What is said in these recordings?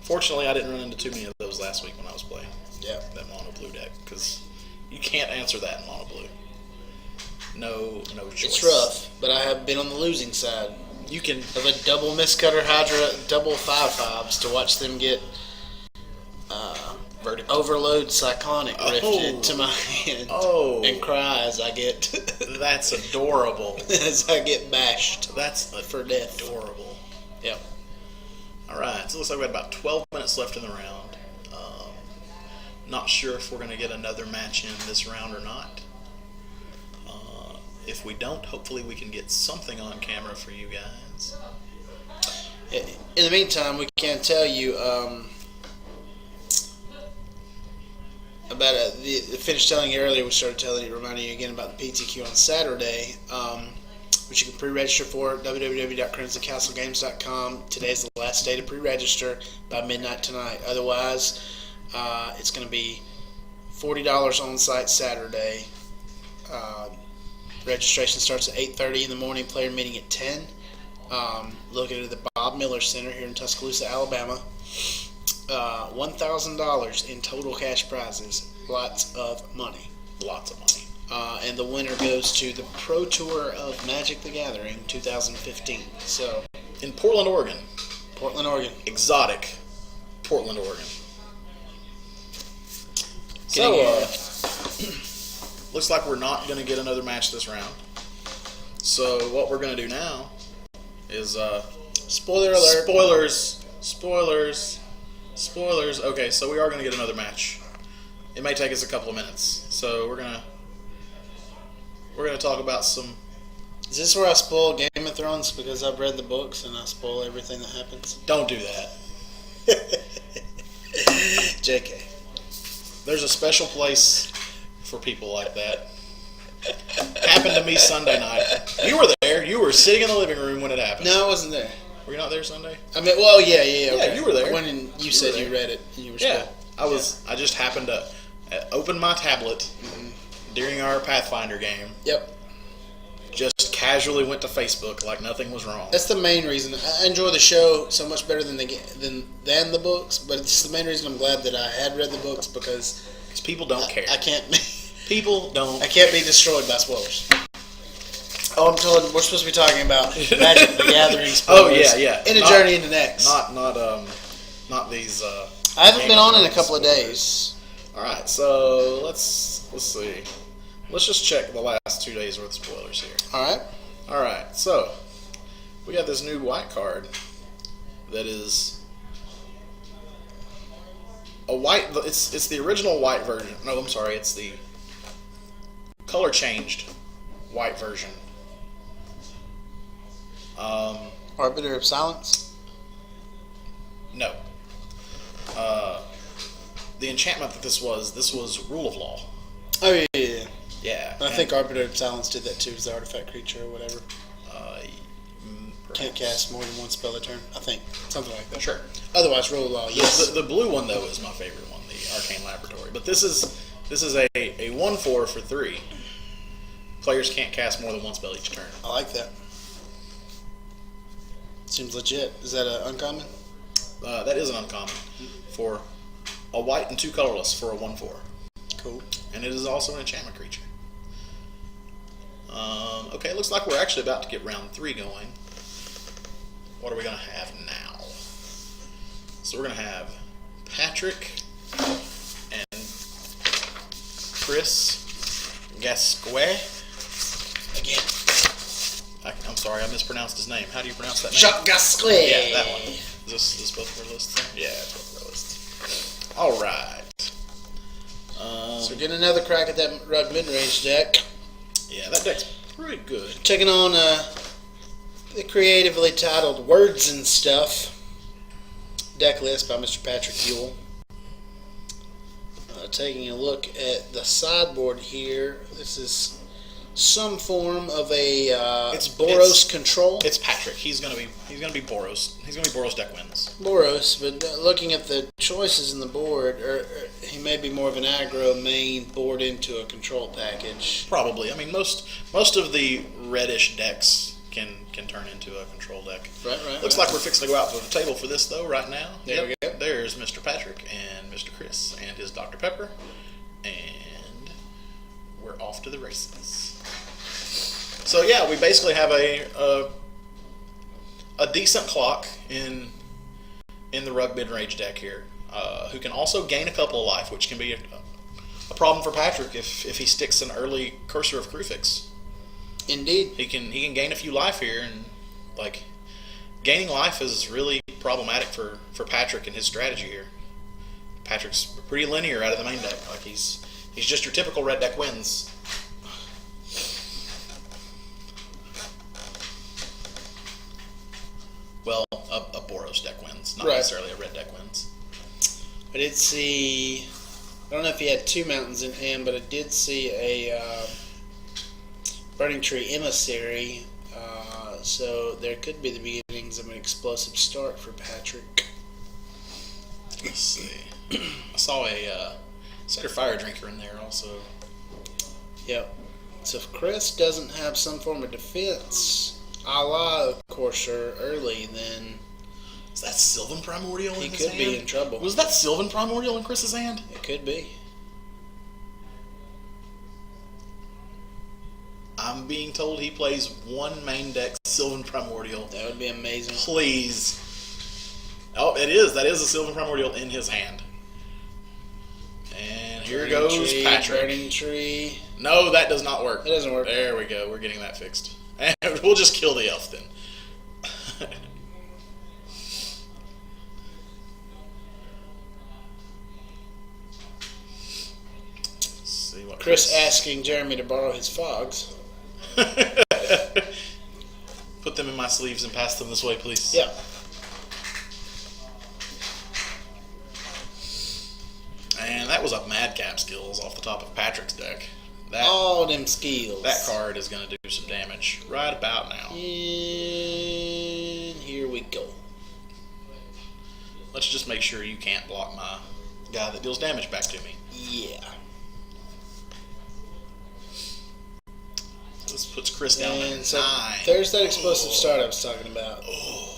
Fortunately, I didn't run into too many of those last week when I was playing. Yeah. That mono blue deck, because you can't answer that in mono blue. No choice. It's rough, but I have been on the losing side. You can Of a double Mistcutter Hydra, double 5/5s to watch them get Overload Cyclonic rifted to my hand. Oh. And cry as I get That's adorable. as I get bashed. That's for death. Adorable. Yep. All right, so it looks like we had about 12 minutes left in the round. Not sure if we're going to get another match in this round or not. If we don't, hopefully we can get something on camera for you guys. In the meantime, we can tell you about the finished telling you earlier. We started reminding you again about the PTQ on Saturday, which you can pre-register for at www.crimsoncastlegames.com. Today's the last day to pre-register by midnight tonight. Otherwise, it's going to be $40 on site Saturday. Registration starts at 8:30 in the morning. Player meeting at 10. Located at the Bob Miller Center here in Tuscaloosa, Alabama. $1,000 in total cash prizes. Lots of money. Lots of money. And the winner goes to the Pro Tour of Magic the Gathering 2015. So, in Portland, Oregon. Portland, Oregon. Exotic Portland, Oregon. So, looks like we're not going to get another match this round. So, what we're going to do now is... spoiler alert. Spoilers. Okay, so we are going to get another match. It may take us a couple of minutes. So, we're going to talk about some... Is this where I spoil Game of Thrones because I've read the books and I spoil everything that happens? Don't do that. JK. There's a special place for people like that. Happened to me Sunday night. You were there. You were sitting in the living room when it happened. No, I wasn't there. Were you not there Sunday? I mean, well, yeah. Yeah, Okay. you were there. When you said you read it, and you were Yeah, spoiled. I just happened to open my tablet during our Pathfinder game. Yep. Just casually went to Facebook like nothing was wrong. That's the main reason. I enjoy the show so much better than the books, but it's the main reason I'm glad that I had read the books because people don't care. I can't. People don't. I can't be destroyed by spoilers. Oh, I'm told we're supposed to be talking about Magic the Gathering spoilers. Oh yeah. In a journey into next. Not these. I haven't been on in a couple of days. All right, so let's see. Let's just check the last 2 days worth of spoilers here. All right. So we got this new white card that is a white. It's the original white version. No, I'm sorry. It's the color changed white version. Arbiter of Silence? No. The enchantment that this was Rule of Law. Oh, yeah. Yeah. I think Arbiter of Silence did that too, as the artifact creature or whatever. Can't cast more than one spell a turn, I think. Something like that. Sure. Otherwise, Rule of Law, yes. The blue one, though, is my favorite one, the Arcane Laboratory. But this is a 1/4 for 3. Players can't cast more than one spell each turn. I like that. Seems legit. Is that an uncommon? That is an uncommon for a white and 2 colorless for a 1/4. Cool. And it is also an enchantment creature. Okay, it looks like we're actually about to get round 3 going. What are we going to have now? So we're going to have Patrick and Chris Gasquet. Again. I'm sorry, I mispronounced his name. How do you pronounce that name? Jacques Gasquet. Yeah, that one. Is this both of our lists? Yeah, it's both of our lists. All right. So we're getting another crack at that Rug Midrange deck. Yeah, that deck's pretty good. Taking on the creatively titled Words and Stuff deck list by Mr. Patrick Buell. Taking a look at the sideboard here. This is some form of a Boros control. It's Patrick. He's gonna be Boros. He's gonna be Boros deck wins. Boros, but looking at the choices in the board, he may be more of an aggro main board into a control package. Probably. I mean, most of the reddish decks can turn into a control deck. Right. Looks like we're fixing to go out to the table for this though right now. There we go. there's Mr. Patrick and Mr. Chris and his Dr. Pepper, and we're off to the races. So yeah, we basically have a decent clock in the Rug Midrange deck here, who can also gain a couple of life, which can be a problem for Patrick if he sticks an early Cursor of Krufix. Indeed. He can gain a few life here, and like gaining life is really problematic for Patrick and his strategy here. Patrick's pretty linear out of the main deck. Like he's just your typical red deck wins. Well, a Boros deck wins, not necessarily a red deck wins. I did see, I don't know if he had 2 mountains in hand, but I did see a Burning Tree Emissary, so there could be the beginnings of an explosive start for Patrick. Let's see. I saw a Center Fire Drinker in there also. Yep. So if Chris doesn't have some form of defense, a la Courser early, then is that Sylvan Primordial in his hand? He could be in trouble. Was that Sylvan Primordial in Chris's hand? It could be. I'm being told he plays one main deck Sylvan Primordial. That would be amazing. Please. Oh, it is. That is a Sylvan Primordial in his hand. And here goes Patrick. Burning Tree. No, that does not work. It doesn't work. There we go. We're getting that fixed. And we'll just kill the elf then. See what Chris asking Jeremy to borrow his fogs. Put them in my sleeves and pass them this way, please. Yeah. And that was a Madcap skills off the top of Patrick's deck. All them skills. That card is going to do some damage right about now. And here we go. Let's just make sure you can't block my guy that deals damage back to me. Yeah. So this puts Chris down to 9. There's that explosive start I was talking about.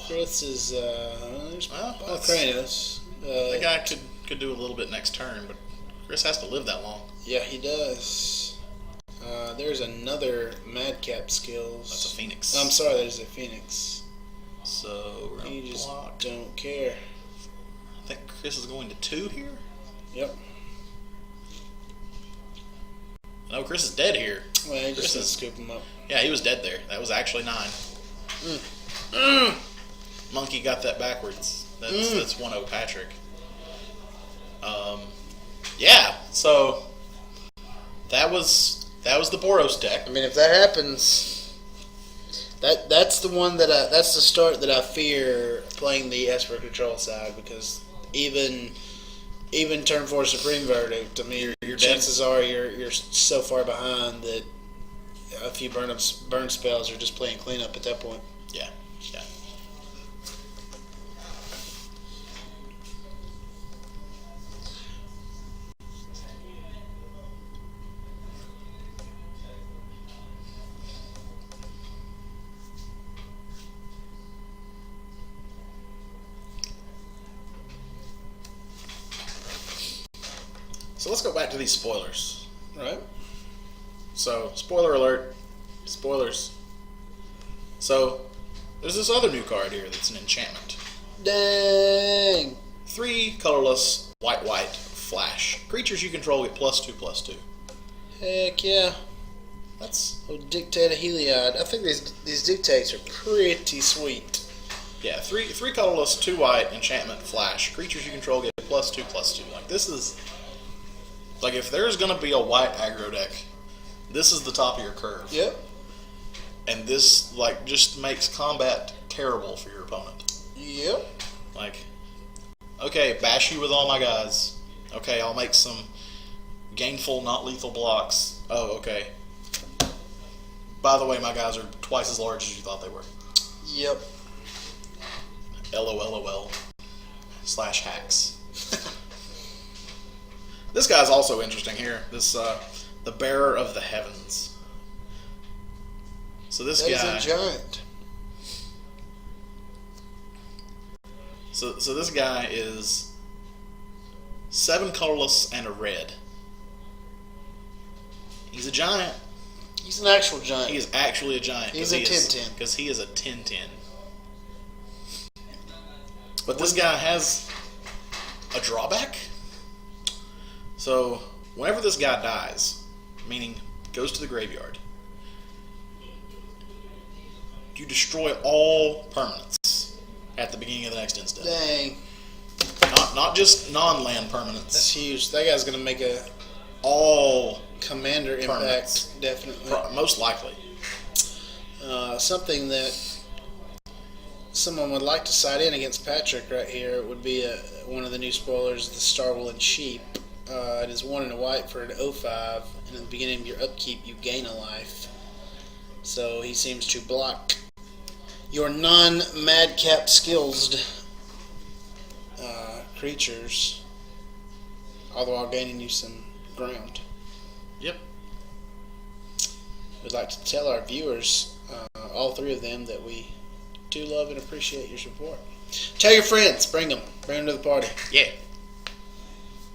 Chris is there's Kranos. That guy could do a little bit next turn, but Chris has to live that long. Yeah, he does. There's another Madcap skills. That's a Phoenix. I'm sorry, there's a Phoenix. So we're You gonna just block. don't care. I think Chris is going to 2 here. Yep. No, Chris is dead here. Well, he Chris just is- scoop him up. Yeah, he was dead there. That was actually 9. Monkey got that backwards. That's 1-0 Patrick. Yeah. So that was the Boros deck. I mean, if that happens, that's the one that's the start that I fear playing the Esper Control side, because even turn 4 Supreme Verdict, I mean, You're chances are you're so far behind that a few burn spells are just playing cleanup at that point. Yeah. Yeah. So let's go back to these spoilers. Right? So, spoiler alert. Spoilers. So, there's this other new card here that's an enchantment. Dang! 3 colorless, white, flash. Creatures you control get +2/+2. Heck yeah. That's, Oh, Dictate a Heliod. I think these dictates are pretty sweet. yeah, 3 colorless, 2 white, enchantment, flash. Creatures you control get +2/+2. Like, this is, like, if there's gonna be a white aggro deck, this is the top of your curve. Yep. And this, like, just makes combat terrible for your opponent. Yep. Like, okay, bash you with all my guys. Okay, I'll make some gainful, not lethal blocks. Oh, okay. By the way, my guys are twice as large as you thought they were. Yep. LOLOL/hacks. This guy's also interesting here. This, the Bearer of the Heavens. So this That guy. is a giant. So this guy is 7 colorless, and a red. He's a giant. He's an actual giant. He is actually a giant. He's a 10-10. Because he is a 10-10. But this guy has a drawback. So, whenever this guy dies, meaning goes to the graveyard, you destroy all permanents at the beginning of the next instance. Dang. Not just non-land permanents. That's huge. That guy's going to make a all commander impact, definitely. Most likely. Something that someone would like to side in against Patrick right here would be one of the new spoilers, the Starwoolen Sheep. It is 1 and a white for an 0/5, and at the beginning of your upkeep, you gain a life. So he seems to block your non-madcap skilled creatures, all the while gaining you some ground. Yep. We'd like to tell our viewers, all 3 of them, that we do love and appreciate your support. Tell your friends, bring them to the party. Yeah.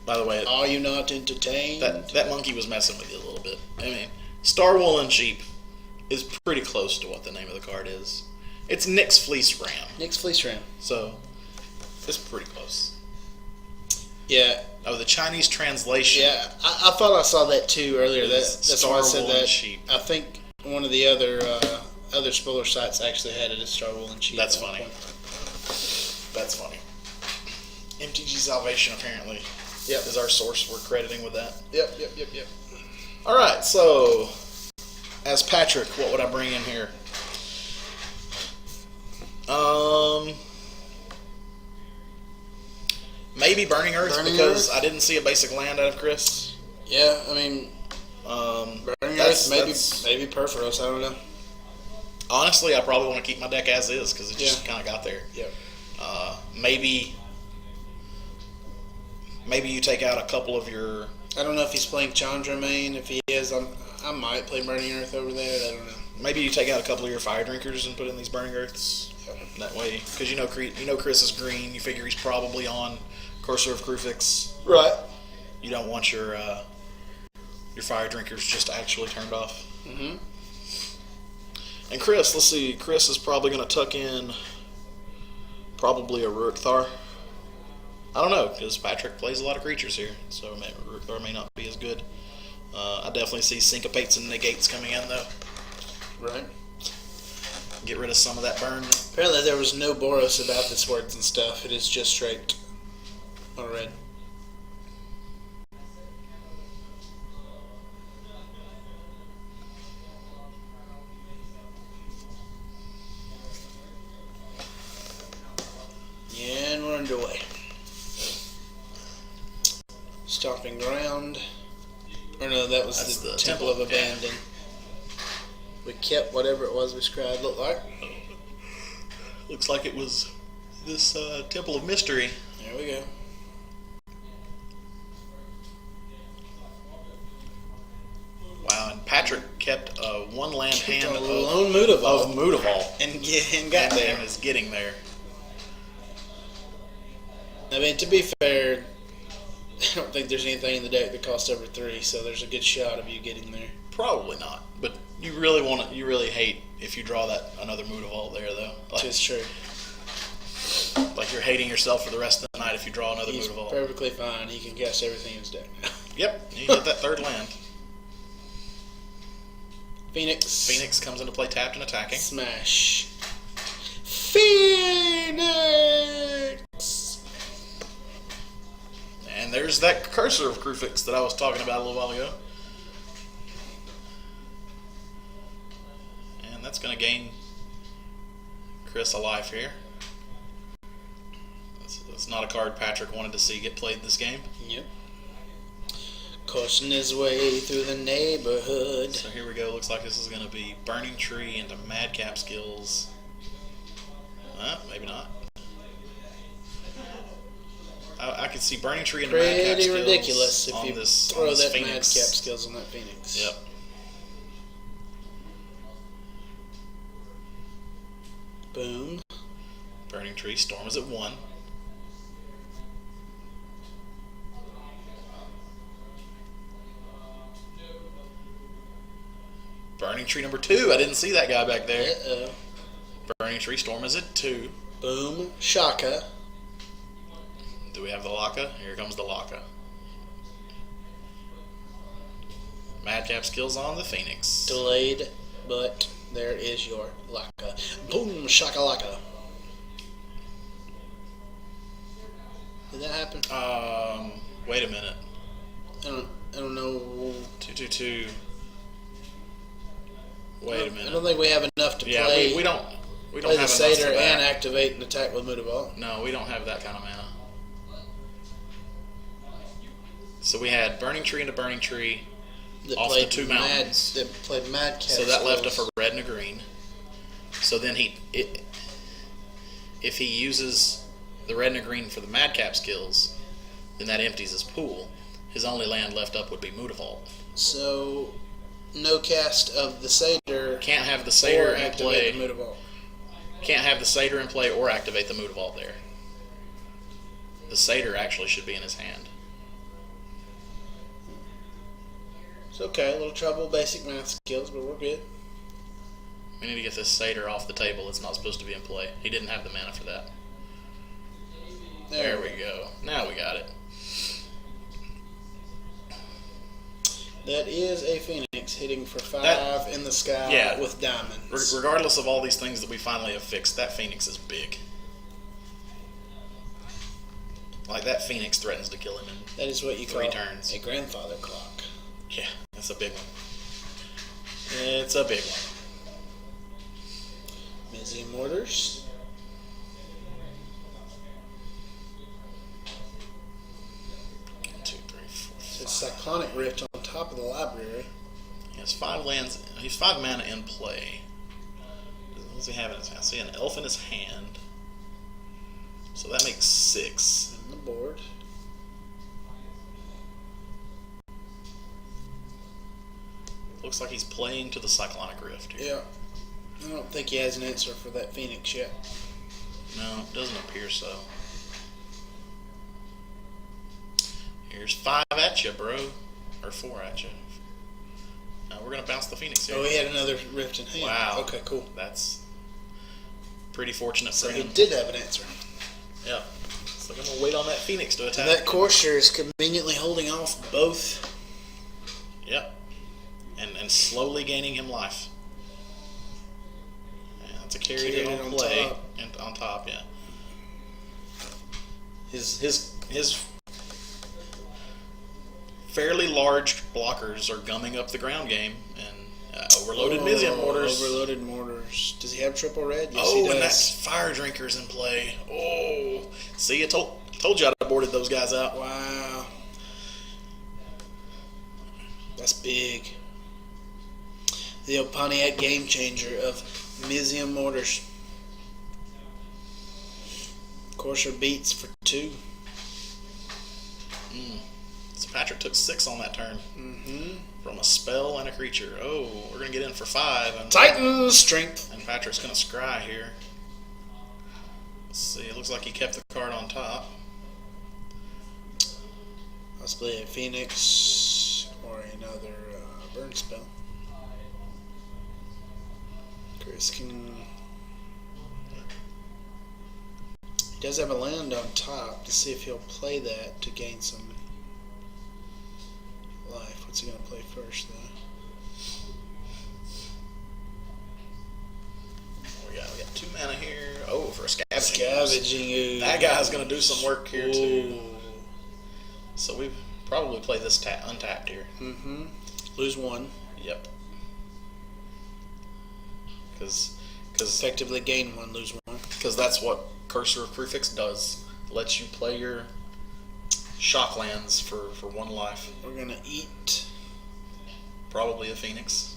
By the way, Are you not entertained? that monkey was messing with you a little bit. I mean, Starwoolen Sheep is pretty close to what the name of the card is. It's Nyx Fleece Ram. Nyx Fleece Ram. So, it's pretty close. Yeah. Oh, the Chinese translation. Yeah, I thought I saw that too earlier. That's why I said Starwoolen that. Sheep. I think one of the other spoiler sites actually had it as Starwoolen Sheep. That's funny. That's funny. MTG Salvation apparently is our source we're crediting with that. Yep. All right, so as Patrick, what would I bring in here? Maybe Burning Earth because I didn't see a basic land out of Chris. Yeah, I mean, Burning Earth, maybe Perforos, I don't know. Honestly, I probably want to keep my deck as is because it just kind of got there. Yep. Maybe you take out a couple of your... I don't know if he's playing Chandramain. If he is, I might play Burning Earth over there. I don't know. Maybe you take out a couple of your Fire Drinkers and put in these Burning Earths. That way, because you know Chris is green. You figure he's probably on Cursor of Krufix. Right. You don't want your Fire Drinkers just actually turned off. Mm-hmm. And Chris, let's see. Chris is probably going to tuck in probably a Ruikthar. I don't know, because Patrick plays a lot of creatures here, so Ruikthar may not be as good. I definitely see Syncopates and Negates coming in, though. Right. Get rid of some of that burn. Apparently there was no Boros about this words and stuff. It is just straight on red. And we're underway. Stomping Ground. Or no, that was That's the the Temple of Temple, yeah. Abandon. We kept whatever it was we scribed looked like. Looks like it was this Temple of Mystery. There we go. Wow, and Patrick kept a one-land hand a of lone Mutaval. Mutaval. And got there. And is getting there. I mean, to be fair, I don't think there's anything in the deck that costs over 3, so there's a good shot of you getting there. Probably not, but you really hate if you draw that another Mutaval there, though. Which is true. Like you're hating yourself for the rest of the night if you draw another He's Mutaval. perfectly fine. He can cast everything in his deck. Yep, you get that third land. Phoenix. Phoenix comes into play tapped and attacking. Smash. Phoenix! And there's that Cursor of Krufix that I was talking about a little while ago. And that's going to gain Chris a life here. That's not a card Patrick wanted to see get played this game. Yep. Coursing his way through the neighborhood. So here we go. Looks like this is going to be Burning Tree into Madcap Skills. Maybe not. I could see Burning Tree into Madcap Pretty Skills. ridiculous if you throw that Phoenix. Madcap Skills on that Phoenix. Yep. Boom. Burning Tree. Storm is at 1. Burning Tree number 2. I didn't see that guy back there. Uh-oh. Burning Tree Storm is at 2. Boom Shaka. Do we have the Laka? Here comes the Laka. Madcap skills on the Phoenix. Delayed, but there is your Laka. Boom Shakalaka. Did that happen? Wait a minute. I don't know. 222. Wait a minute. I don't think we have enough to Yeah, play. we don't play have the enough Satyr for that. and activate and attack with Mudaball. No, we don't have that kind of mana. So we had Burning Tree into Burning Tree That off the played 2 mountains. That played Madcap. So that left us skills. a red and a green. So then if he uses the red and a green for the Madcap skills, then that empties his pool. His only land left up would be Mutavault. So no cast of the Satyr. Can't have the Satyr or in activate play. the Mudaball. Can't have the Satyr in play or activate the Mutavault there. The Satyr actually should be in his hand. It's okay, a little trouble, basic math skills, but we're good. We need to get this Satyr off the table. It's not supposed to be in play. He didn't have the mana for that. There we go. Now we got it. That is a Phoenix hitting for 5 in the sky Yeah. with diamonds. Regardless of all these things that we finally have fixed, that Phoenix is big. Like, that Phoenix threatens to kill him in That is what you 3 call turns. a grandfather clock. Yeah, that's a big one. It's a big one. Museum Mortars. Two, three, four, So five. Cyclonic Rift on top of the library. He has 5 lands. He's 5 mana in play. What does he have in his hand? I see an elf in his hand. So that makes 6. On the board. Looks like he's playing to the Cyclonic Rift here. Yeah. I don't think he has an answer for that Phoenix yet. No, it doesn't appear so. Here's 5 at you, bro. Or 4 at you. We're going to bounce the Phoenix here. Oh, he had another Rift in hand. Wow. Okay, cool. That's pretty fortunate So for he him. did have an answer. Yeah. So I'm going to wait on that Phoenix to attack. And that Courser is conveniently holding off both. Yep. And slowly gaining him life. Yeah, that's a carry Carry on on play. top. And on top, yeah. His fairly large blockers are gumming up the ground game, and overloaded Museum Mortars. Overloaded Mortars. Does he have triple red? Yes, Oh, he and that does. Fire Drinker's in play. Oh, see, I told you I'd have boarded those guys out. Wow. That's big. The Pontiac game changer of Museum Mortars. Courser beats for 2. So Patrick took 6 on that turn Mm-hmm. from a spell and a creature. Oh, we're gonna get in for 5. And Titan strength. And Patrick's gonna scry here. Let's see. It looks like he kept the card on top. Possibly a Phoenix or another burn spell. Chris can. He does have a land on top. To see if he'll play that to gain some life. What's he going to play first, though? We got 2 mana here. Oh, for a scavenging. Scavenging ooze. That guy's gonna do some work here too. Ooh. So we probably play this untapped here. Mm-hmm. Lose 1. Yep. Because Effectively gain 1, lose 1. that's what Cursor of Prefix does. Lets you play your shock lands for 1 life. We're going to eat. Probably a Phoenix.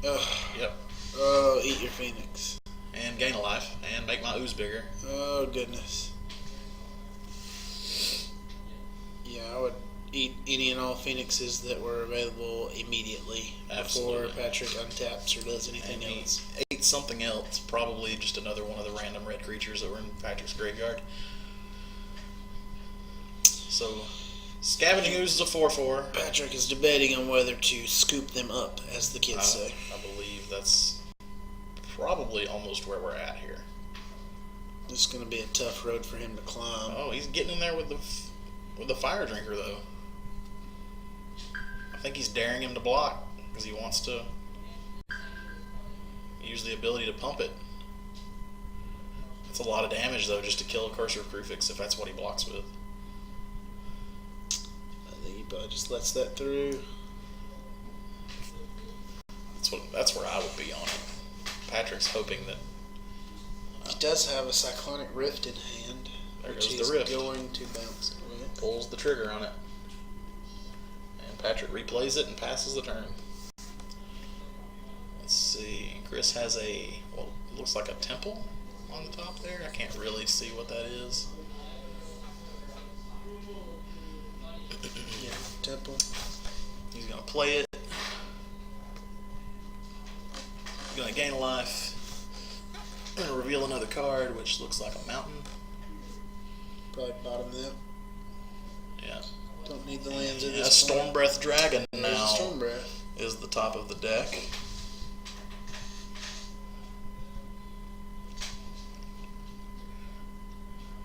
Ugh. Yep. Oh, eat your Phoenix. And gain a life and make my ooze bigger. Oh, goodness. Yeah, I would eat any and all Phoenixes that were available immediately Absolutely. before Patrick untaps or does anything And he else. ate something else. Probably just another one of the random red creatures that were in Patrick's graveyard. So Scavenging Ooze is a 4/4. Patrick is debating on whether to scoop them up, as the kids say. I believe that's probably almost where we're at here. This is going to be a tough road for him to climb. Oh, he's getting in there with the Fire Drinker, though. I think he's daring him to block because he wants to use the ability to pump it. It's a lot of damage, though, just to kill a Cursor of Crufix if that's what he blocks with. I think he probably just lets that through. That's where I would be on it. Patrick's hoping that... He does have a Cyclonic Rift in hand. There which goes he's the Rift. Going to bounce it with. Pulls the trigger on it. And Patrick replays it and passes the turn. Let's see. Chris has what looks like a temple on the top there. I can't really see what that is. Yeah, temple. He's going to play it. He's going to gain a life. Going to reveal another card, which looks like a mountain. Probably bottom that. Yeah. Don't need the lands in Yeah, this point. Stormbreath Dragon There's now a Stormbreath. is the top of the deck.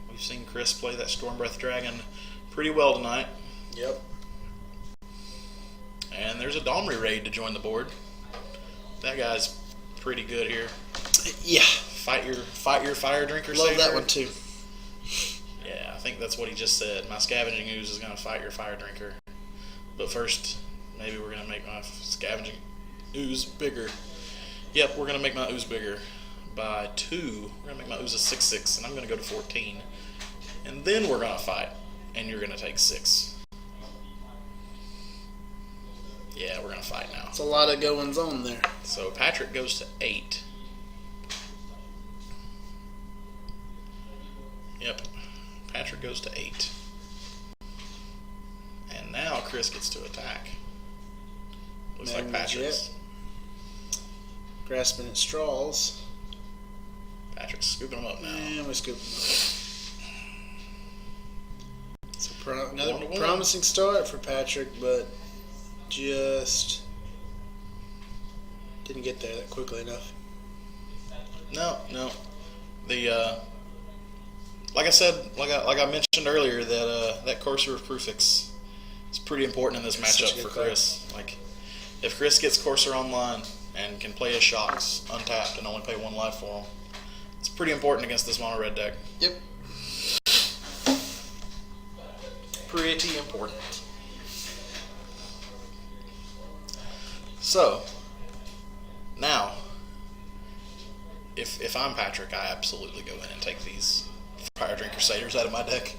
We've seen Chris play that Stormbreath Dragon pretty well tonight. Yep. And there's a Domri raid to join the board. That guy's pretty good here. Yeah. Fight your Fire Drinker. Love Savior. that one too. Yeah, I think that's what he just said. My Scavenging Ooze is going to fight your Fire Drinker. But first, maybe we're going to make my Scavenging Ooze bigger. Yep, we're going to make my Ooze bigger by 2. We're going to make my Ooze a 6/6, and I'm going to go to 14. And then we're going to fight, and you're going to take 6. Yeah, we're going to fight now. It's a lot of goings on there. So Patrick goes to 8. Yep. Patrick goes to 8. And now Chris gets to attack. Looks like Patrick's. Grasping at straws. Patrick's scooping them up now. And we scoop them up. It's another 1-1. promising start for Patrick, but just didn't get there that quickly enough. No. The like I said, like I mentioned earlier, that Courser of Crufix is pretty important in this matchup for Chris. Like, if Chris gets Courser online and can play his shocks untapped and only pay 1 life for him, it's pretty important against this mono red deck. Yep. Pretty important. So, now, if I'm Patrick, I absolutely go in and take these Fire Drink Crusaders out of my deck.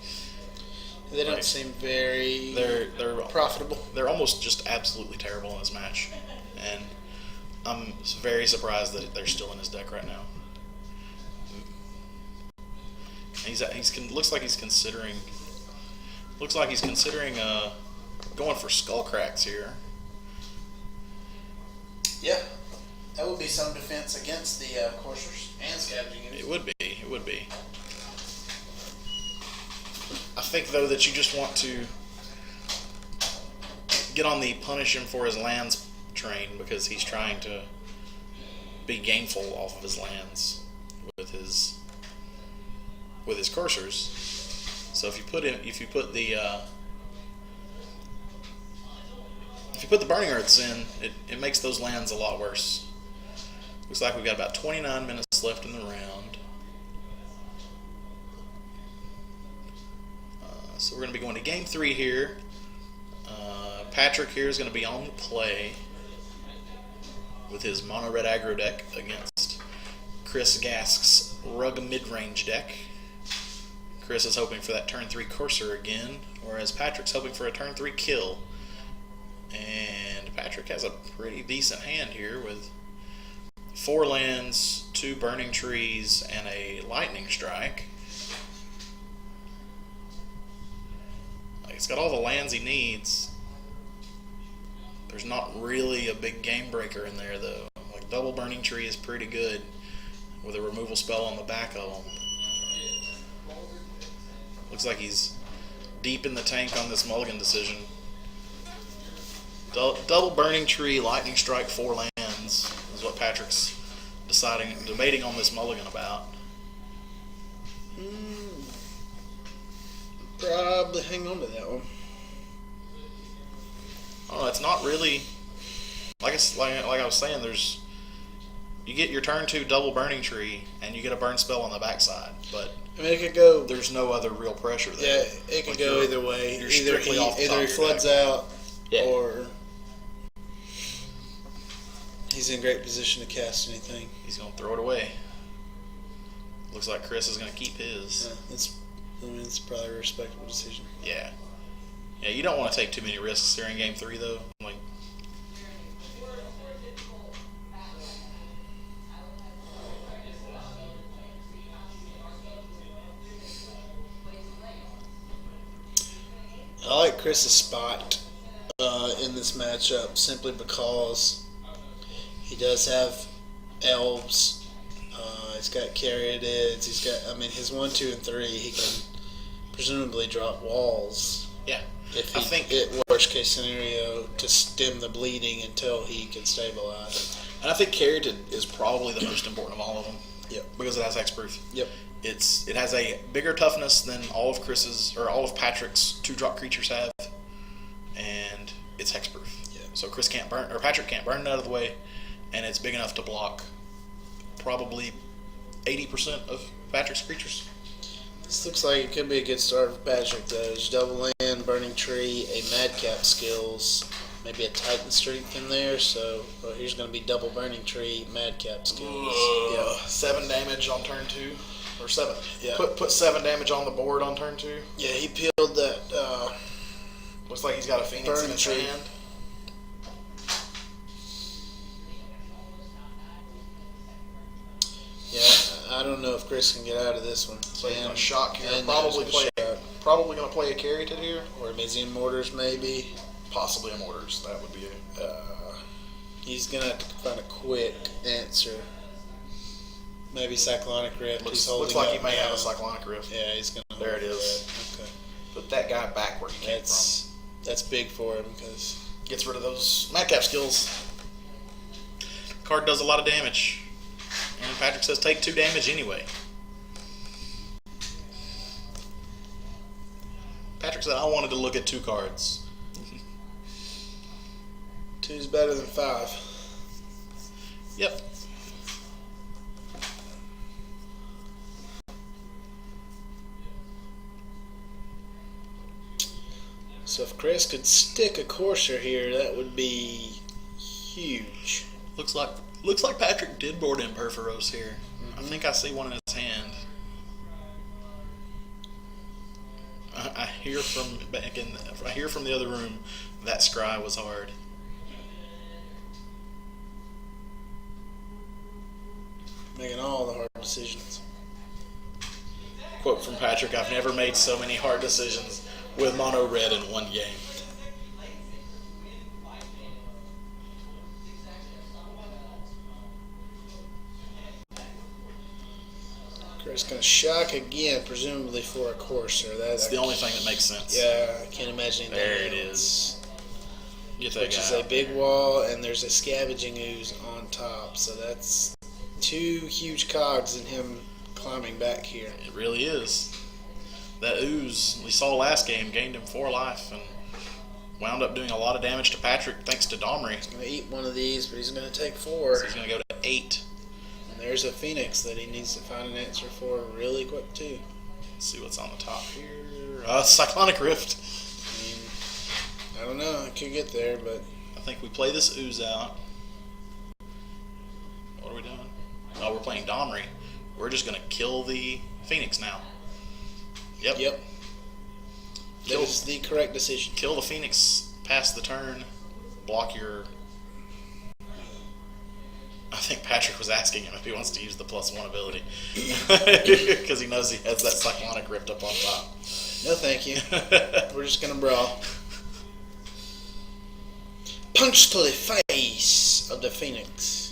They don't seem very They're profitable. They're almost just absolutely terrible in this match, and I'm very surprised that they're still in his deck right now. Looks like he's considering going for Skull Cracks here. Yeah, that would be some defense against the coursers and scavenging units. It would be. I think, though, that you just want to get on the punish him for his lands train, because he's trying to be gainful off of his lands with his coursers. So if you put the Burning Earths in, it makes those lands a lot worse. Looks like we've got about 29 minutes left in the round. So we're going to be going to game 3 here. Patrick here is going to be on the play with his mono red aggro deck against Chris Gask's Rug Midrange deck. Chris is hoping for that turn 3 Courser again, whereas Patrick's hoping for a turn 3 kill. And Patrick has a pretty decent hand here with 4 lands, 2 burning trees, and a lightning strike. He's got all the lands he needs. There's not really a big game breaker in there, though. Like, double burning tree is pretty good with a removal spell on the back of him. Looks like he's deep in the tank on this mulligan decision. Double Burning Tree, Lightning Strike, 4 lands is what Patrick's debating on this mulligan about. Probably hang on to that one. Oh, it's not really like I was saying. You get your turn 2 Double Burning Tree, and you get a burn spell on the backside, but I mean, it could go. there's no other real pressure there. Yeah, it could go either way. You're Either strictly off the top he of your floods deck. out, Yeah. or he's in great position to cast anything. He's gonna throw it away. Looks like Chris is gonna keep his. Yeah, it's probably a respectable decision. Yeah. Yeah, you don't want to take too many risks during Game 3, though. Like, I like Chris's spot in this matchup simply because he does have elves. He's got Caryatids. He's got, his 1, 2, and 3. He can presumably drop walls. yeah. If I he, think, worst case scenario, to stem the bleeding until he can stabilize. and I think Caryatid is probably the most important of all of them. Yep. Because it has hexproof. Yep. It has a bigger toughness than all of Patrick's 2-drop creatures have, and it's hexproof. Yeah. So Patrick can't burn it out of the way, and it's big enough to block probably 80% of Patrick's creatures. This looks like it could be a good start for Patrick, though. There's Double Land, Burning Tree, a Madcap skills, maybe a Titan Strength in there. So here's going to be Double Burning Tree, Madcap skills. Yeah. 7 damage on turn 2. Or 7. Yeah. Put 7 damage on the board on turn 2. Yeah, he peeled that. Looks like he's got a Phoenix in Burning his Tree. hand. Yeah, I don't know if Chris can get out of this one. So he's going to shock here. and Probably he's gonna shock. going to play a Caryatid here. Or Mizian Mortars, maybe. Possibly a Mortars. That would be a... He's going to have to find a quick answer. Maybe Cyclonic Rift. looks like he may have a Cyclonic Rift. Yeah, he's going to. There it is. Okay. Put that guy back where he came That's big for him because from. Gets rid of those Madcap skills. Card does a lot of damage. And Patrick says take 2 damage anyway. Patrick said I wanted to look at 2 cards. 2's better than 5. Yep. So if Chris could stick a Courser here, that would be huge. Looks like Patrick did board in Perforos here. I think I see one in his hand. I hear from the other room that scry was hard. Making all the hard decisions. Quote from Patrick, I've never made so many hard decisions with mono red in one game. Chris gonna shock again, presumably for a Courser. That's the only thing that makes sense. Yeah, I can't imagine anything There it else. is. Get that Which guy is out a big wall, and there's a Scavenging Ooze on top. So that's 2 huge cogs in him climbing back here. It really is. That ooze we saw last game gained him 4 life and wound up doing a lot of damage to Patrick thanks to Domri. He's gonna eat one of these, but he's gonna take 4. So he's going to go to 8. And there's a Phoenix that he needs to find an answer for really quick too. Let's see what's on the top here. Cyclonic Rift. I mean, I don't know. I could get there, but I think we play this ooze out. What are we doing? Oh, we're playing Domri. We're just going to kill the Phoenix now. Yep. That is the correct decision. Kill the Phoenix, pass the turn, block your... I think Patrick was asking him if he wants to use the +1 ability. Because he knows he has that Cyclonic Rift up on top. No, thank you. We're just gonna brawl. Punch to the face of the Phoenix.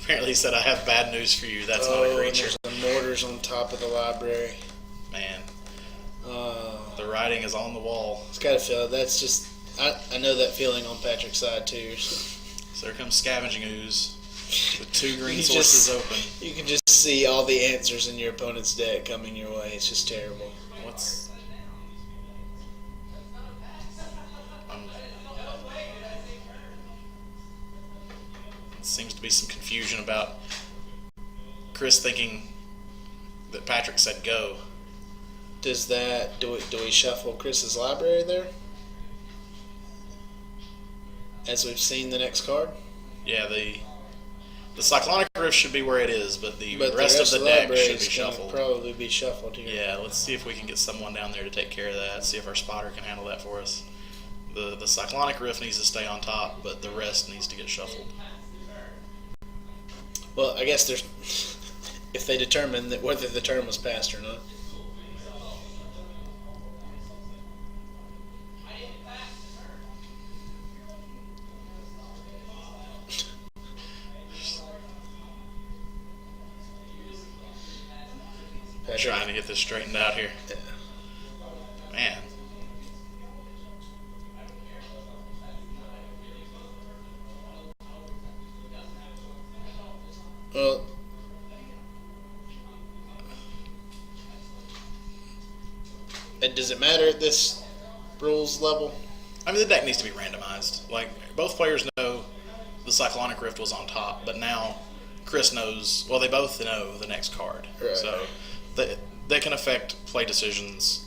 Apparently he said, I have bad news for you. That's not a and creature. there's the mortars on top of the library. Man. The writing is on the wall. It's got to feel. That's just. I know that feeling on Patrick's side too. So there comes Scavenging Ooze with 2 green You sources just- open. You can just see all the answers in your opponent's deck coming your way. It's just terrible. What's... seems to be some confusion about Chris thinking that Patrick said go. Does that do we shuffle Chris's library there? As we've seen the next card? Yeah, the Cyclonic Rift should be where it is, but the But rest of the deck library should be is gonna shuffled. probably be shuffled here. Yeah, let's see if we can get someone down there to take care of that. See if our spotter can handle that for us. The Cyclonic Rift needs to stay on top, but the rest needs to get shuffled. Well, I guess there's if they determine that whether the term was passed or not. Patrick. Trying to get this straightened out here. Yeah. Man. Well, does it matter at this rules level? I mean, the deck needs to be randomized. Like, both players know the Cyclonic Rift was on top, but now Chris knows, well, they both know the next card. Right. So they can affect play decisions.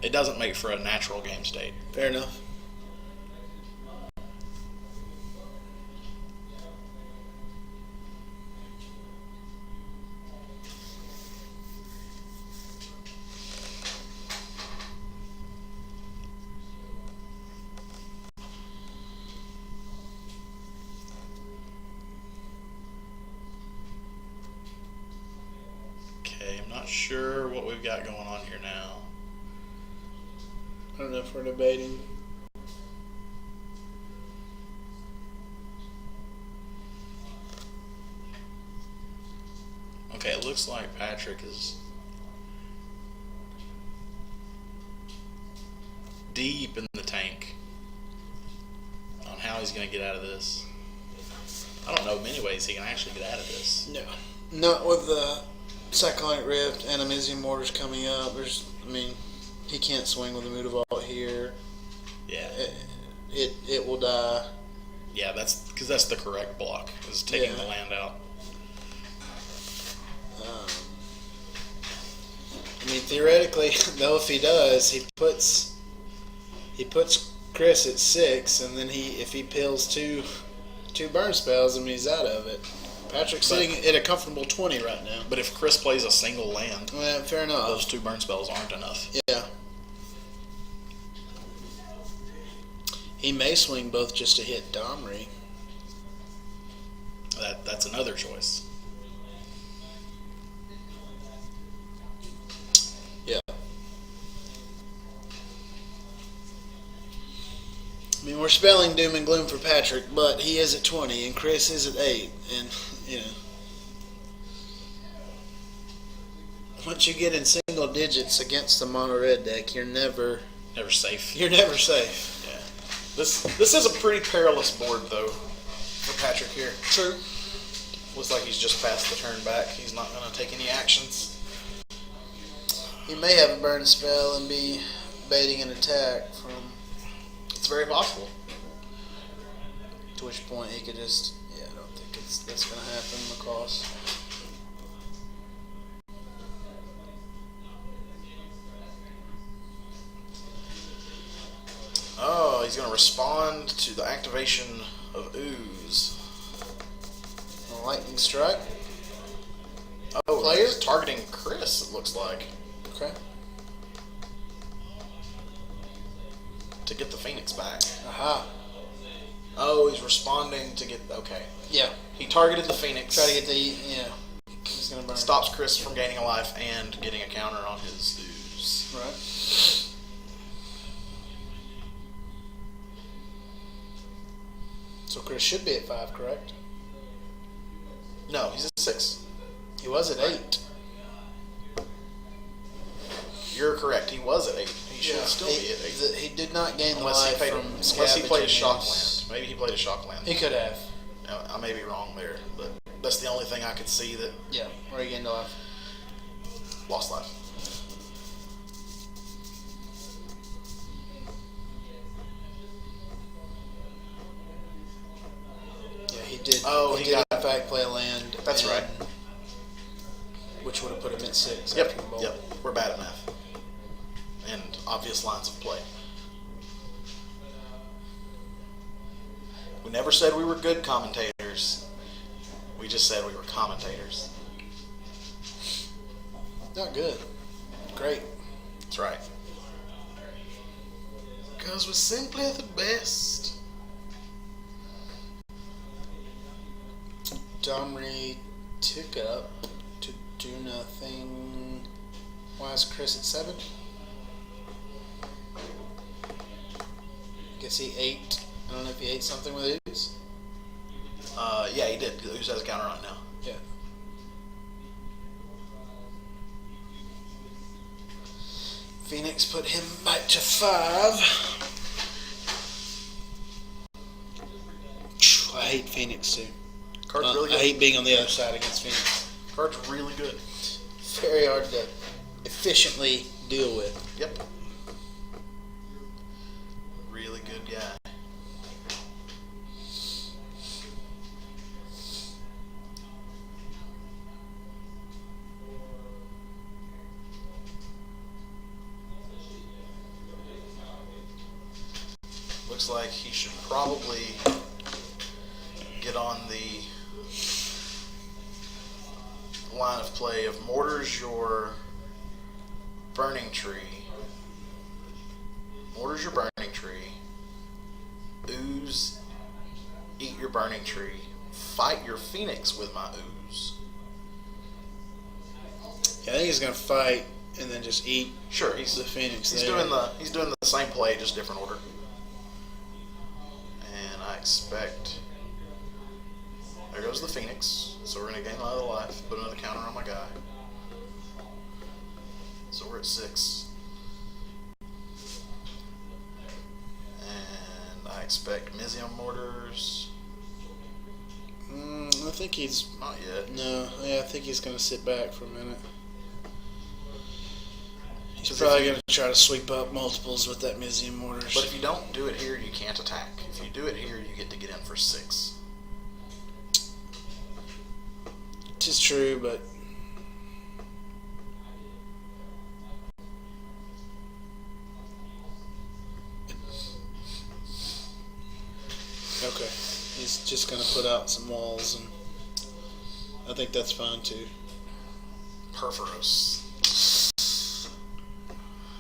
It doesn't make for a natural game state. Fair enough. Okay, I'm not sure what we've got going on here now. I don't know if we're debating. Okay, it looks like Patrick is deep in the tank on how he's going to get out of this. I don't know many ways he can actually get out of this. No. Not with the Cyclonic Rift, Animisium Mortars coming up. He can't swing with the Mutavault here. Yeah. It will die. Yeah, that's because that's the correct block, is taking the land out. Theoretically, though, if he does, he puts Chris at 6, and then if he pills two burn spells, he's out of it. Patrick's sitting at a comfortable 20 right now. But if Chris plays a single land, Well, fair enough. those 2 burn spells aren't enough. Yeah. He may swing both just to hit Domri. That's another choice. Yeah. We're spelling doom and gloom for Patrick, but he is at 20 and Chris is at 8. And, once you get in single digits against the mono red deck, you're never safe. You're never safe. Yeah. This is a pretty perilous board, though, for Patrick here. True. Looks like he's just passed the turn back. He's not going to take any actions. He may have a burn spell and be baiting an attack from. It's very possible. To which point he could just. Yeah, I don't think that's going to happen because. Oh, he's going to respond to the activation of Ooze. A lightning strike. Oh, Player? he's targeting Chris, it looks like, Okay. to get the Phoenix back. Aha. Oh, he's responding to get... Okay. Yeah. He targeted the Phoenix. Try to get the. Yeah. He's going to burn. Stops Chris from gaining a life and getting a counter on his Ooze. Right. So Chris should be at 5, correct? No, he's at 6. He was at 8. You're correct. He was at 8. He should still be at 8. He did not gain Unless life he played, from unless he played scavenging Shockland. Maybe he played a Shockland. He could have. I may be wrong there, but that's the only thing I could see that Yeah, where he gained life. lost life. Yeah, he did. Oh, he he did got- in fact play a land. That's right. Which would have put him at 6. Yep, after the bowl. yep. We're bad at math. And obvious lines of play. We never said we were good commentators. We just said we were commentators. Not good. Great. That's right. Because we're simply the best. Domri took up to do nothing. Why is Chris at 7? Guess he ate. I don't know if he ate something with Ooze. Yeah, he did. Ooze has a counter on now. Yeah. Phoenix put him back to 5. I hate Phoenix too. Card's really good. I hate being on the other side against Phoenix. Card's really good. Very hard to efficiently deal with. Yep. Really good guy. Looks like he should probably get on the line of play of Mortar's your burning tree. Mortar's your burning tree. Ooze, eat your burning tree. Fight your Phoenix with my ooze. Yeah, I think he's gonna fight and then just eat Sure, he's the Phoenix. he's there. doing the same play, just different order. And I expect there goes the Phoenix. So we're gonna gain another life, put another counter on my guy. So we're at 6. And I expect Mizium Mortars. I think he's Not yet. no. Yeah, I think he's gonna sit back for a minute. He's 'Cause probably if you- gonna try to sweep up multiples with that Mizium Mortars. But if you don't do it here, you can't attack. If you do it here, you get to get in for 6. It is true, but okay. He's just gonna put out some walls, and I think that's fine too. Perforos.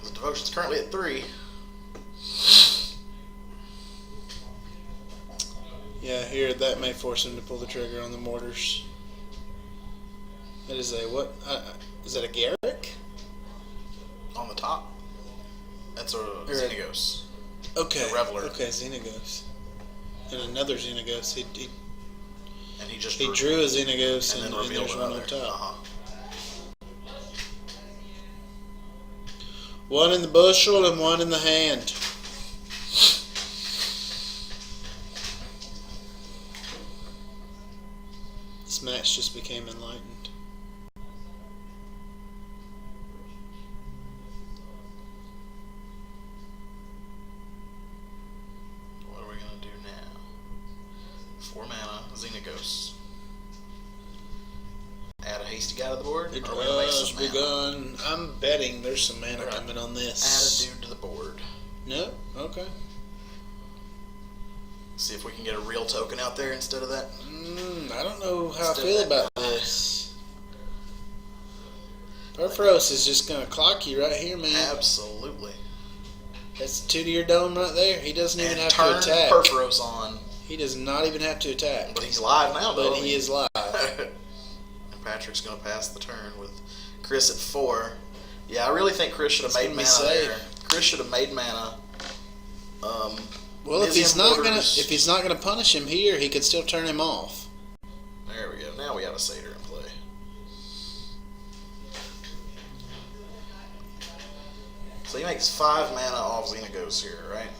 The devotion's currently at 3. Yeah, here that may force him to pull the trigger on the mortars. That is a what? Is that a Garrick? On the top, that's a Or- Xenagos. Okay. The Reveler. Okay, Xenagos. And another Xenagos. He And he just drew a Xenagos and and, then revealed there's one on another. top. One in the bushel and one in the hand. This match just became enlightened. What are we gonna do now? 4 mana, Xenagos. Add a hasty guy to the board. It or are we gonna make has some mana? begun. I'm betting there's some mana Right. coming on Add a this. dude to the board. No? Okay. See if we can get a real token out there instead of that. I don't know how Instead I feel of that about this. Perforos is just going to clock you right here, man. Absolutely. That's 2 to your dome right there. He doesn't even And have to turn attack. Perforos on. He does not even have to attack. But he's live now, though. But he is live. And Patrick's going to pass the turn with Chris at 4. Yeah, I really think Chris should have It's made gonna be mana safe. there. Chris should have made mana. Well, if he's Mizium not gonna Mortars- punish him here, he could still turn him off. There we go. Now we have a satyr in play. So he makes 5 mana off Xenagos here, right?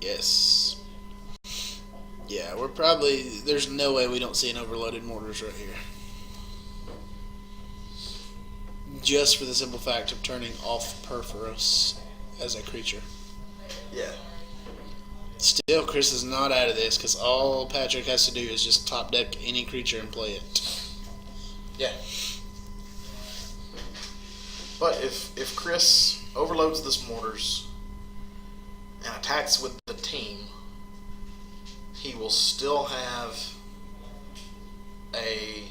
Yes. Yeah, we're probably... There's no way we don't see an overloaded Mortars right here. Just for the simple fact of turning off Perforos as a creature. Yeah. Still, Chris is not out of this because all Patrick has to do is just top deck any creature and play it. Yeah. But if Chris overloads this Mortars and attacks with the team, he will still have a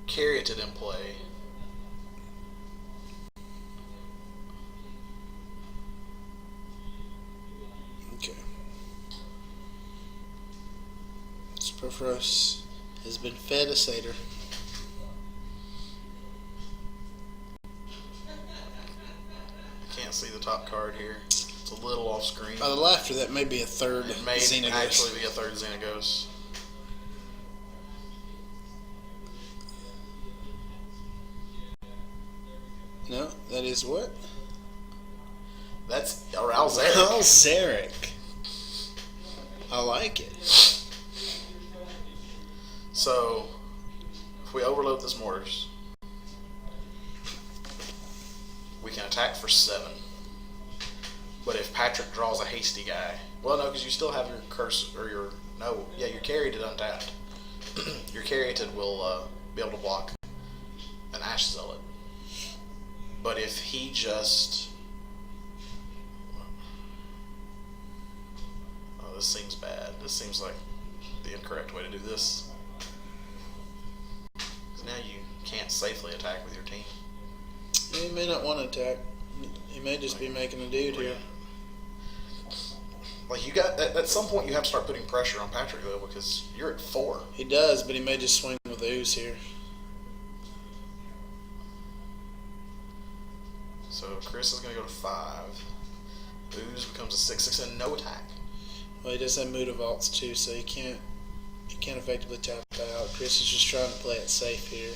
Caryatid in play. Okay. Perforos has been fed a satyr. Can't see the top card here. It's a little off screen. By the laughter, that may be a third It may Xenagos. actually be a third Xenagos. No, that is what? That's a Ralzeric. Ralzeric. I like it. So, if we overload this Mortars, we can attack for 7. But if Patrick draws a hasty guy, well, no, because you still have your curse or your your Caryatid untapped. Your Caryatid will be able to block an Ash Zealot. But if he just, oh, this seems bad. This seems like the incorrect way to do this. Because now you can't safely attack with your team. He may not want to attack. He may just be making a dude here. Like you got at some point you have to start putting pressure on Patrick though, because you're at 4. He does, but he may just swing with Ooze here. So Chris is going to go to 5. Ooze becomes a 6/6 and no attack. Well, he does have Mutavaults too, so he can't effectively tap that out. Chris is just trying to play it safe here.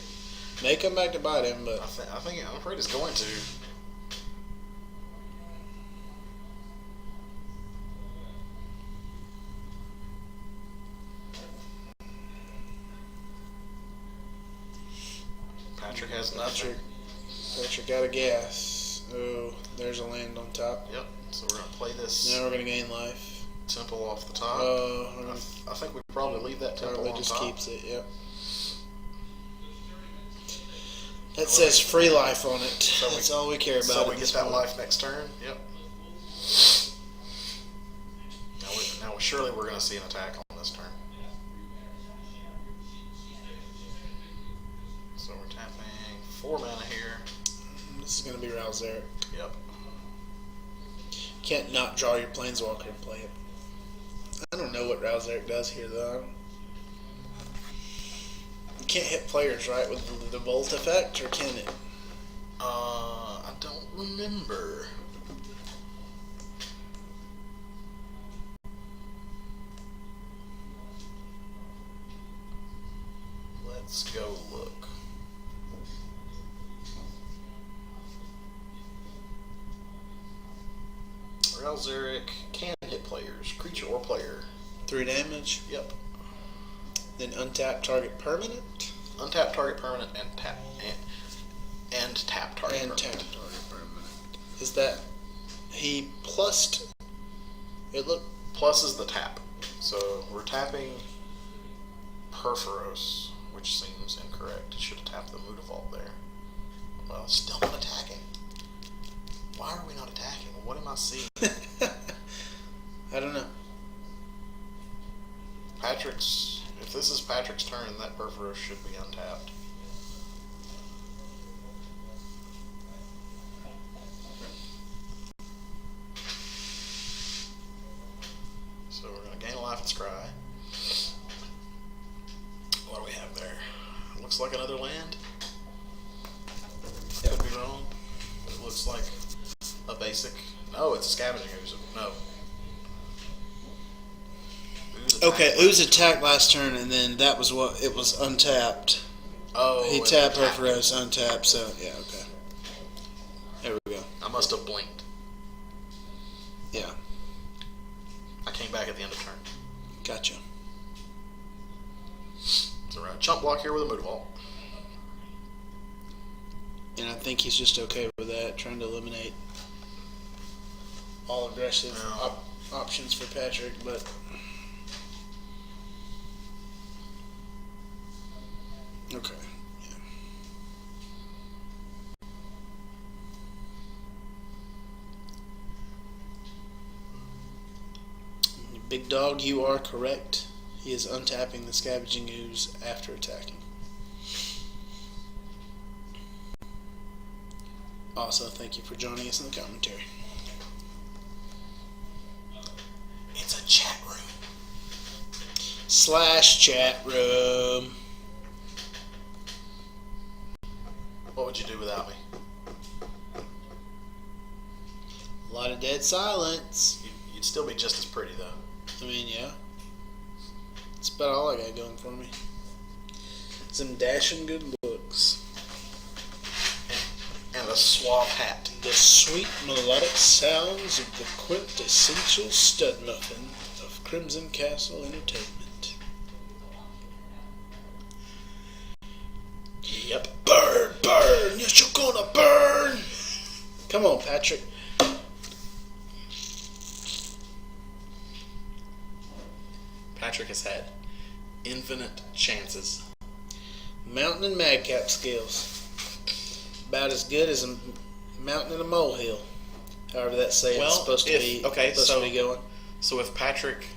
May come back to bite him, but I'm afraid it's going to. Patrick has nothing. Patrick got a gas. Oh, there's a land on top. Yep. So we're gonna play this. Now we're gonna gain life. Temple off the top. I think we probably leave that temple probably on just top. keeps it. Yep. That says free life on it. So That's all we care about. So we at get this that point. life next turn. Yep. Now surely we're going to see an attack on this turn. So we're tapping 4 mana here. This is going to be Ralzeric. Yep. Can't not draw your Planeswalker and play it. I don't know what Ralzeric does here, though. You can't hit players, right, with the Bolt effect, or can it? I don't remember. Let's go look. Ralzeric can hit players, creature or player. 3 damage. Yep. Then untap target permanent. Untap target permanent and tap target And permanent. tap target permanent. Is that he plussed? It looked. Plus is the tap. So we're tapping Perforos, which seems incorrect. It should have tapped the Mutavault there. Well, it's still not attacking. Why are we not attacking? What am I seeing? I don't know. If this is Patrick's turn, that Perforos should be untapped. So we're going to gain a life and scry. What do we have there? Looks like another land. I could be wrong. It looks like a basic No, it's a scavenging ooze. No. Okay, Ooze attacked last turn, and then that was what it was untapped. Oh, He tapped her for us untapped, so yeah, okay. There we go. I must have blinked. Yeah, I came back at the end of turn. gotcha. So we're gonna chump block here with a mood vault. And I think he's just okay with that, trying to eliminate all aggressive options for Patrick, but okay. Yeah. Big dog, you are correct. He is untapping the Scavenging Ooze after attacking. Also, thank you for joining us in the commentary. It's a chat room. /chat room. What would you do without me? A lot of dead silence. You'd still be just as pretty, though. I mean, yeah. That's about all I got going for me. Some dashing good looks. And a suave hat. The sweet melodic sounds of the quintessential stud muffin of Crimson Castle Entertainment. Yep. Burn, burn, yes, you're gonna burn! Come on, Patrick. Patrick has had infinite chances. Mountain and madcap skills. About as good as a mountain and a molehill. However that saying's supposed to be going. So if Patrick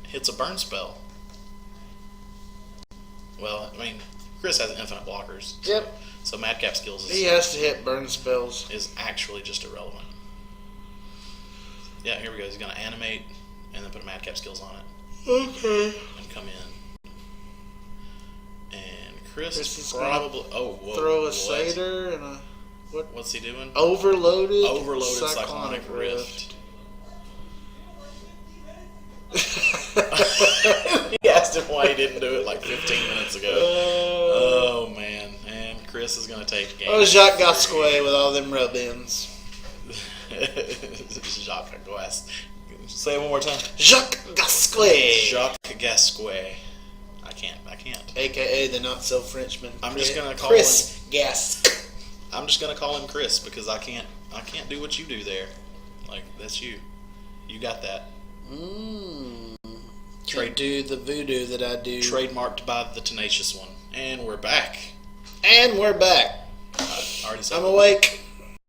hits a burn spell, well, I mean, Chris has infinite blockers. Yep. So madcap skills He has to hit burn spells. is actually just irrelevant. Yeah, here we go. He's going to animate and then put a madcap skills on it. Okay. And come in. And Chris Chris is is probably... Oh, whoa. Throw a what? satyr and a... What's he doing? Overloaded Cyclonic Rift. He asked him why he didn't do it like 15 minutes ago. Oh, man. And Chris is going to take game. Oh, Jacques Gascoigne with all them rub-ins. Jacques Gascoigne. Say it one more time. Jacques Gascoigne. Jacques Gascoigne. I can't. AKA the not-so-Frenchman. I'm just going to call Chris Gascoigne. I'm just gonna call him Chris because I can't do what you do there. Like, that's you. You got that. Can't do the voodoo that I do. Trademarked by the Tenacious One. And we're back. And we're back. I already said I'm awake.